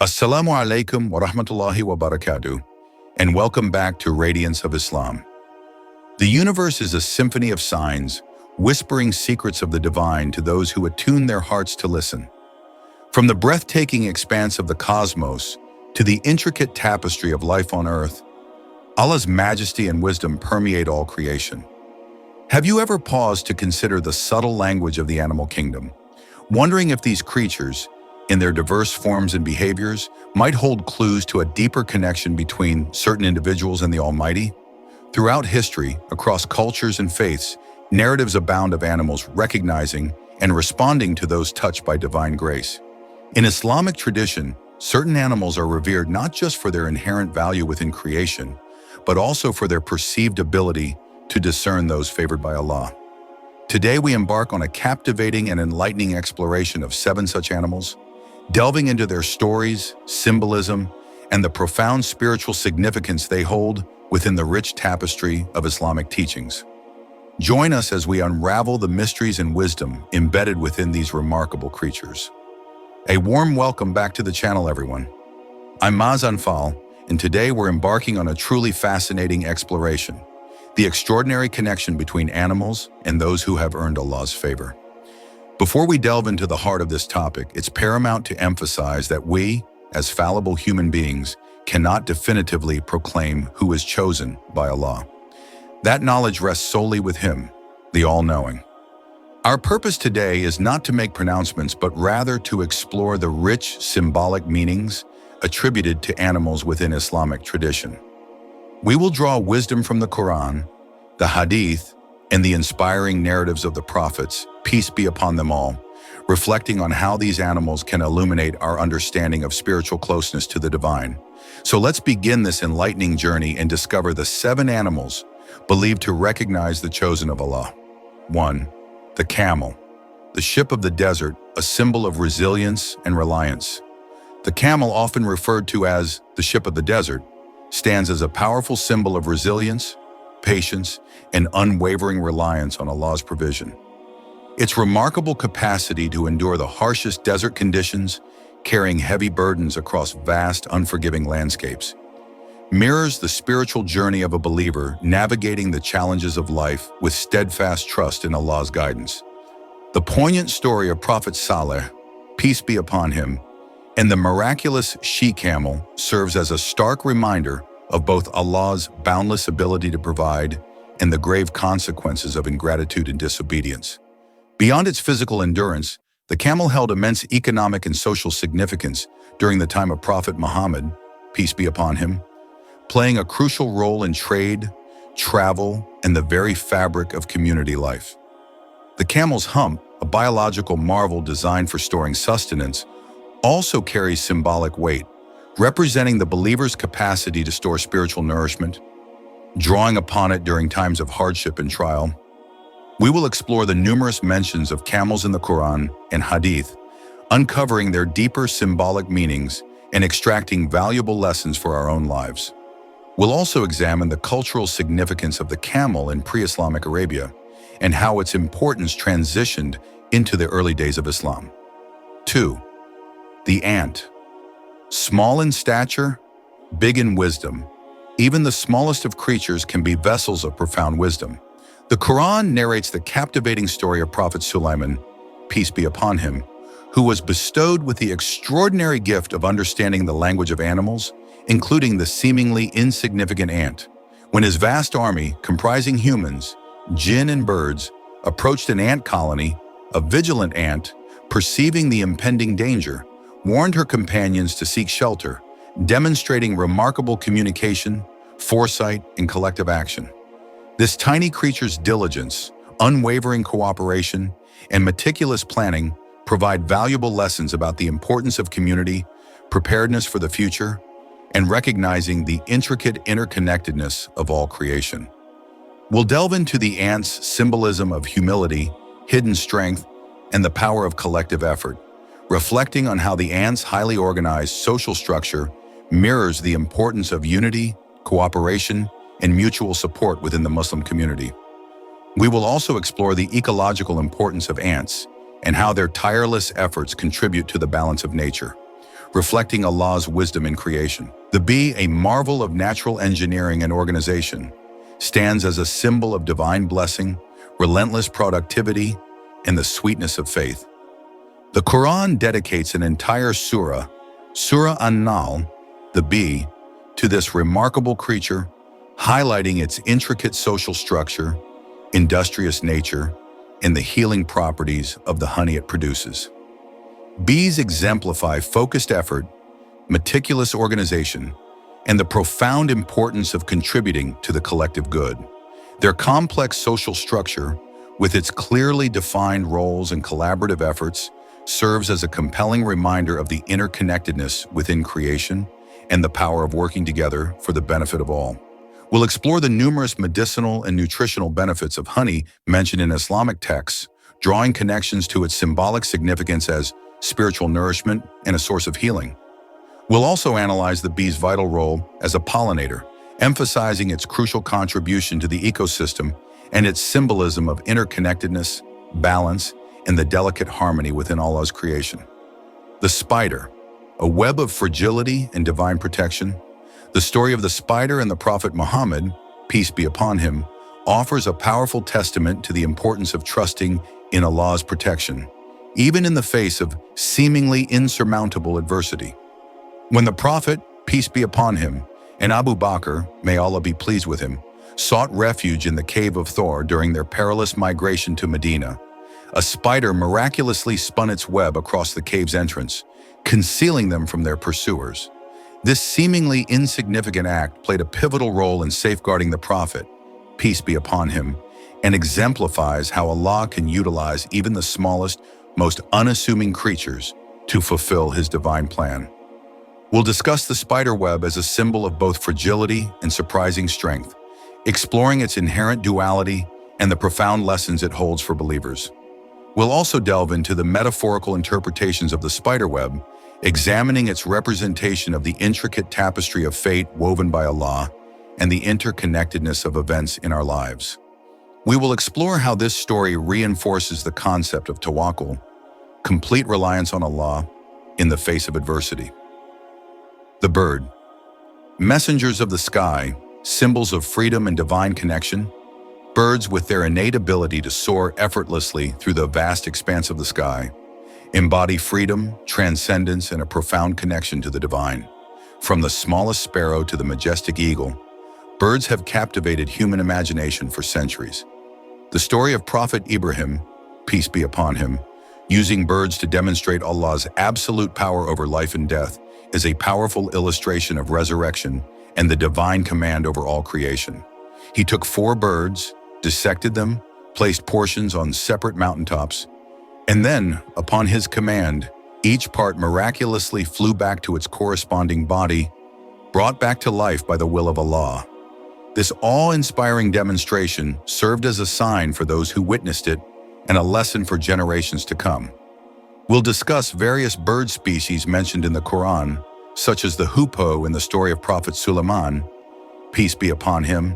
Assalamu alaikum wa rahmatullahi wa barakatuh, and welcome back to Radiance of Islam. The universe is a symphony of signs, whispering secrets of the divine to those who attune their hearts to listen. From the breathtaking expanse of the cosmos to the intricate tapestry of life on earth, Allah's majesty and wisdom permeate all creation. Have you ever paused to consider the subtle language of the animal kingdom, wondering if these creatures, in their diverse forms and behaviors, might hold clues to a deeper connection between certain individuals and the Almighty? Throughout history, across cultures and faiths, narratives abound of animals recognizing and responding to those touched by divine grace. In Islamic tradition, certain animals are revered not just for their inherent value within creation, but also for their perceived ability to discern those favored by Allah. Today we embark on a captivating and enlightening exploration of 7 such animals, delving into their stories, symbolism, and the profound spiritual significance they hold within the rich tapestry of Islamic teachings. Join us as we unravel the mysteries and wisdom embedded within these remarkable creatures. A warm welcome back to the channel, everyone. I'm Mazan Fal, and today we're embarking on a truly fascinating exploration, the extraordinary connection between animals and those who have earned Allah's favor. Before we delve into the heart of this topic, it's paramount to emphasize that we, as fallible human beings, cannot definitively proclaim who is chosen by Allah. That knowledge rests solely with Him, the All-Knowing. Our purpose today is not to make pronouncements, but rather to explore the rich symbolic meanings attributed to animals within Islamic tradition. We will draw wisdom from the Quran, the Hadith, and the inspiring narratives of the prophets, peace be upon them all, reflecting on how these animals can illuminate our understanding of spiritual closeness to the divine. So let's begin this enlightening journey and discover the 7 animals believed to recognize the chosen of Allah. 1. The camel, the ship of the desert, a symbol of resilience and reliance. The camel, often referred to as the ship of the desert, stands as a powerful symbol of resilience, patience, and unwavering reliance on Allah's provision. Its remarkable capacity to endure the harshest desert conditions, carrying heavy burdens across vast, unforgiving landscapes, mirrors the spiritual journey of a believer navigating the challenges of life with steadfast trust in Allah's guidance. The poignant story of Prophet Saleh, peace be upon him, and the miraculous she-camel serves as a stark reminder of both Allah's boundless ability to provide and the grave consequences of ingratitude and disobedience. Beyond its physical endurance, the camel held immense economic and social significance during the time of Prophet Muhammad, peace be upon him, playing a crucial role in trade, travel, and the very fabric of community life. The camel's hump, a biological marvel designed for storing sustenance, also carries symbolic weight, representing the believer's capacity to store spiritual nourishment. Drawing upon it during times of hardship and trial, we will explore the numerous mentions of camels in the Quran and Hadith, uncovering their deeper symbolic meanings and extracting valuable lessons for our own lives. We'll also examine the cultural significance of the camel in pre-Islamic Arabia and how its importance transitioned into the early days of Islam. 2. The ant. Small in stature, big in wisdom, even the smallest of creatures can be vessels of profound wisdom. The Quran narrates the captivating story of Prophet Sulaiman, peace be upon him, who was bestowed with the extraordinary gift of understanding the language of animals, including the seemingly insignificant ant. When his vast army, comprising humans, jinn, and birds, approached an ant colony, a vigilant ant, perceiving the impending danger, warned her companions to seek shelter, demonstrating remarkable communication, foresight, and collective action. This tiny creature's diligence, unwavering cooperation, and meticulous planning provide valuable lessons about the importance of community, preparedness for the future, and recognizing the intricate interconnectedness of all creation. We'll delve into the ant's symbolism of humility, hidden strength, and the power of collective effort, reflecting on how the ant's highly organized social structure mirrors the importance of unity, cooperation, and mutual support within the Muslim community. We will also explore the ecological importance of ants and how their tireless efforts contribute to the balance of nature, reflecting Allah's wisdom in creation. The bee, a marvel of natural engineering and organization, stands as a symbol of divine blessing, relentless productivity, and the sweetness of faith. The Quran dedicates an entire surah, Surah An-Nahl, the bee, to this remarkable creature, highlighting its intricate social structure, industrious nature, and the healing properties of the honey it produces. Bees exemplify focused effort, meticulous organization, and the profound importance of contributing to the collective good. Their complex social structure, with its clearly defined roles and collaborative efforts, serves as a compelling reminder of the interconnectedness within creation and the power of working together for the benefit of all. We'll explore the numerous medicinal and nutritional benefits of honey mentioned in Islamic texts, drawing connections to its symbolic significance as spiritual nourishment and a source of healing. We'll also analyze the bee's vital role as a pollinator, emphasizing its crucial contribution to the ecosystem and its symbolism of interconnectedness, balance, and the delicate harmony within Allah's creation. The spider, a web of fragility and divine protection. The story of the spider and the Prophet Muhammad, peace be upon him, offers a powerful testament to the importance of trusting in Allah's protection, even in the face of seemingly insurmountable adversity. When the Prophet, peace be upon him, and Abu Bakr, may Allah be pleased with him, sought refuge in the cave of Thor during their perilous migration to Medina, a spider miraculously spun its web across the cave's entrance, concealing them from their pursuers. This seemingly insignificant act played a pivotal role in safeguarding the Prophet, peace be upon him, and exemplifies how Allah can utilize even the smallest, most unassuming creatures to fulfill His divine plan. We'll discuss the spider web as a symbol of both fragility and surprising strength, exploring its inherent duality and the profound lessons it holds for believers. We'll also delve into the metaphorical interpretations of the spider web, examining its representation of the intricate tapestry of fate woven by Allah and the interconnectedness of events in our lives. We will explore how this story reinforces the concept of tawakkul, complete reliance on Allah in the face of adversity. The bird. Messengers of the sky, symbols of freedom and divine connection, birds with their innate ability to soar effortlessly through the vast expanse of the sky, embody freedom, transcendence, and a profound connection to the divine. From the smallest sparrow to the majestic eagle, birds have captivated human imagination for centuries. The story of Prophet Ibrahim, peace be upon him, using birds to demonstrate Allah's absolute power over life and death, is a powerful illustration of resurrection and the divine command over all creation. He took 4 birds, dissected them, placed portions on separate mountaintops, and then, upon his command, each part miraculously flew back to its corresponding body, brought back to life by the will of Allah. This awe-inspiring demonstration served as a sign for those who witnessed it and a lesson for generations to come. We'll discuss various bird species mentioned in the Quran, such as the hoopoe in the story of Prophet Suleiman, peace be upon him,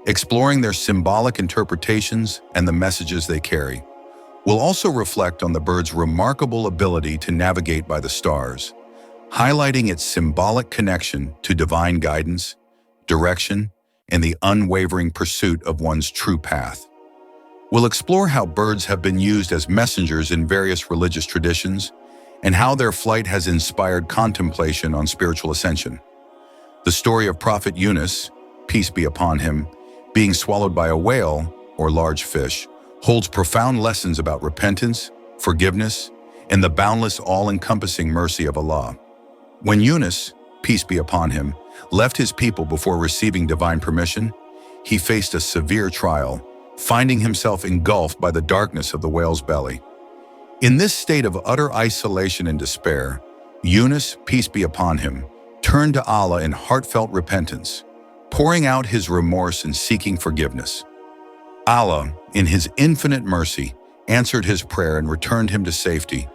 exploring their symbolic interpretations and the messages they carry. We'll also reflect on the bird's remarkable ability to navigate by the stars, highlighting its symbolic connection to divine guidance, direction, and the unwavering pursuit of one's true path. We'll explore how birds have been used as messengers in various religious traditions and how their flight has inspired contemplation on spiritual ascension. The story of Prophet Yunus, peace be upon him, being swallowed by a whale, or large fish, holds profound lessons about repentance, forgiveness, and the boundless all-encompassing mercy of Allah. When Yunus, peace be upon him, left his people before receiving divine permission, he faced a severe trial, finding himself engulfed by the darkness of the whale's belly. In this state of utter isolation and despair, Yunus, peace be upon him, turned to Allah in heartfelt repentance, pouring out his remorse and seeking forgiveness. Allah, in His infinite mercy, answered his prayer and returned him to safety,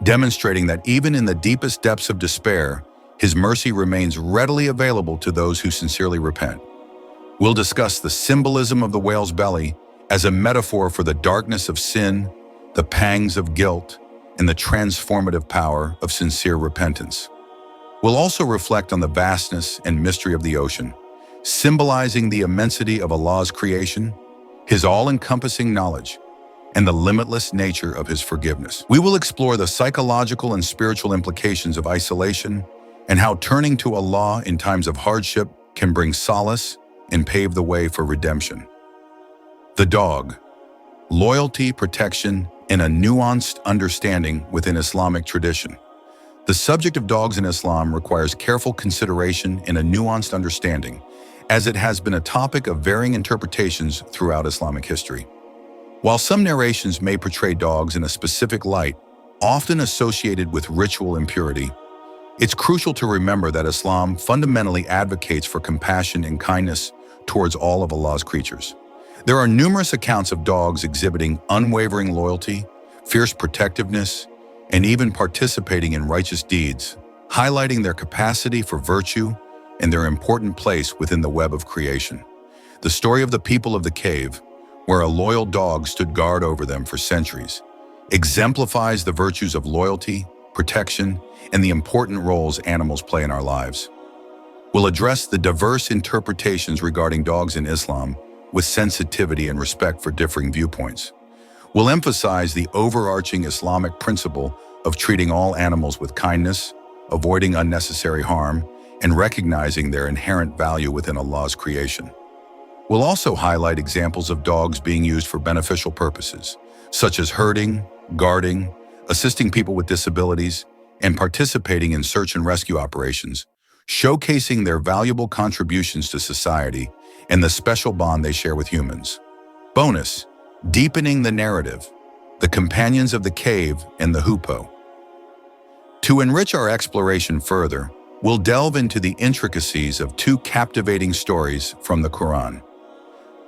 demonstrating that even in the deepest depths of despair, His mercy remains readily available to those who sincerely repent. We'll discuss the symbolism of the whale's belly as a metaphor for the darkness of sin, the pangs of guilt, and the transformative power of sincere repentance. We'll also reflect on the vastness and mystery of the ocean, symbolizing the immensity of Allah's creation, His all-encompassing knowledge, and the limitless nature of His forgiveness. We will explore the psychological and spiritual implications of isolation and how turning to Allah in times of hardship can bring solace and pave the way for redemption. The dog: loyalty, protection, and a nuanced understanding within Islamic tradition. The subject of dogs in Islam requires careful consideration and a nuanced understanding, as it has been a topic of varying interpretations throughout Islamic history. While some narrations may portray dogs in a specific light, often associated with ritual impurity, it's crucial to remember that Islam fundamentally advocates for compassion and kindness towards all of Allah's creatures. There are numerous accounts of dogs exhibiting unwavering loyalty, fierce protectiveness, and even participating in righteous deeds, highlighting their capacity for virtue and their important place within the web of creation. The story of the people of the cave, where a loyal dog stood guard over them for centuries, exemplifies the virtues of loyalty, protection, and the important roles animals play in our lives. We'll address the diverse interpretations regarding dogs in Islam with sensitivity and respect for differing viewpoints. We'll emphasize the overarching Islamic principle of treating all animals with kindness, avoiding unnecessary harm, and recognizing their inherent value within Allah's creation. We'll also highlight examples of dogs being used for beneficial purposes, such as herding, guarding, assisting people with disabilities, and participating in search and rescue operations, showcasing their valuable contributions to society and the special bond they share with humans. Bonus: deepening the narrative, the companions of the cave and the hoopoe. To enrich our exploration further, we'll delve into the intricacies of two captivating stories from the Quran.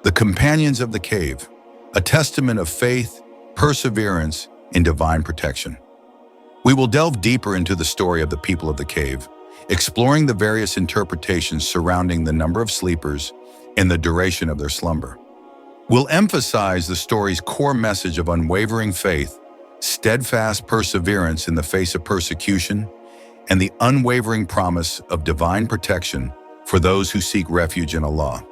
The companions of the cave, a testament of faith, perseverance, and divine protection. We will delve deeper into the story of the people of the cave, exploring the various interpretations surrounding the number of sleepers and the duration of their slumber. We'll emphasize the story's core message of unwavering faith, steadfast perseverance in the face of persecution, and the unwavering promise of divine protection for those who seek refuge in Allah.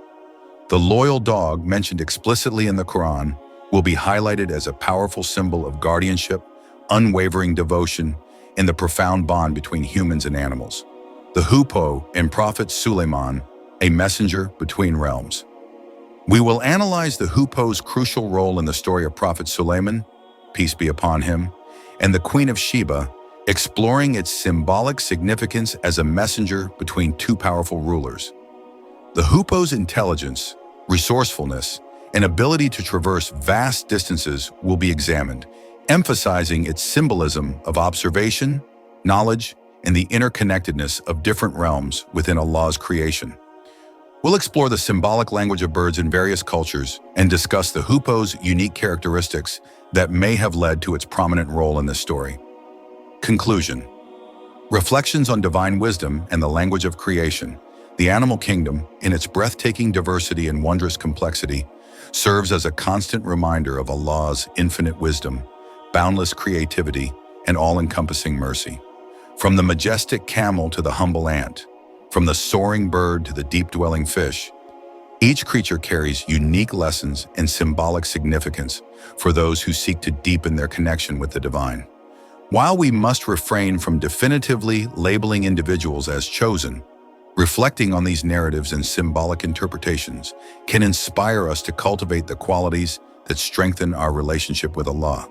The loyal dog, mentioned explicitly in the Quran, will be highlighted as a powerful symbol of guardianship, unwavering devotion, and the profound bond between humans and animals. The hoopoe and Prophet Suleiman, a messenger between realms. We will analyze the hoopoe's crucial role in the story of Prophet Suleiman, peace be upon him, and the Queen of Sheba, exploring its symbolic significance as a messenger between two powerful rulers. The hoopoe's intelligence, resourcefulness, and ability to traverse vast distances will be examined, emphasizing its symbolism of observation, knowledge, and the interconnectedness of different realms within Allah's creation. We'll explore the symbolic language of birds in various cultures and discuss the hoopoe's unique characteristics that may have led to its prominent role in this story. Conclusion: reflections on divine wisdom and the language of creation. The animal kingdom, in its breathtaking diversity and wondrous complexity, serves as a constant reminder of Allah's infinite wisdom, boundless creativity, and all-encompassing mercy. From the majestic camel to the humble ant, from the soaring bird to the deep-dwelling fish, each creature carries unique lessons and symbolic significance for those who seek to deepen their connection with the divine. While we must refrain from definitively labeling individuals as chosen, reflecting on these narratives and symbolic interpretations can inspire us to cultivate the qualities that strengthen our relationship with Allah.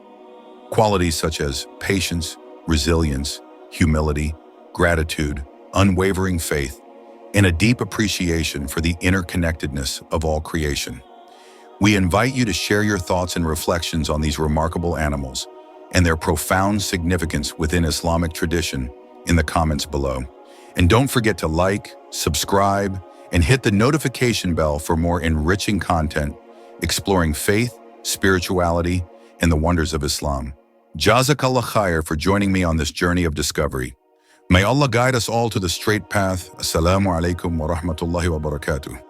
Qualities such as patience, resilience, humility, gratitude, unwavering faith, and a deep appreciation for the interconnectedness of all creation. We invite you to share your thoughts and reflections on these remarkable animals and their profound significance within Islamic tradition in the comments below. And don't forget to like, subscribe, and hit the notification bell for more enriching content exploring faith, spirituality, and the wonders of Islam. Jazakallah khair for joining me on this journey of discovery. May Allah guide us all to the straight path. Assalamu alaikum wa rahmatullahi wa barakatuh.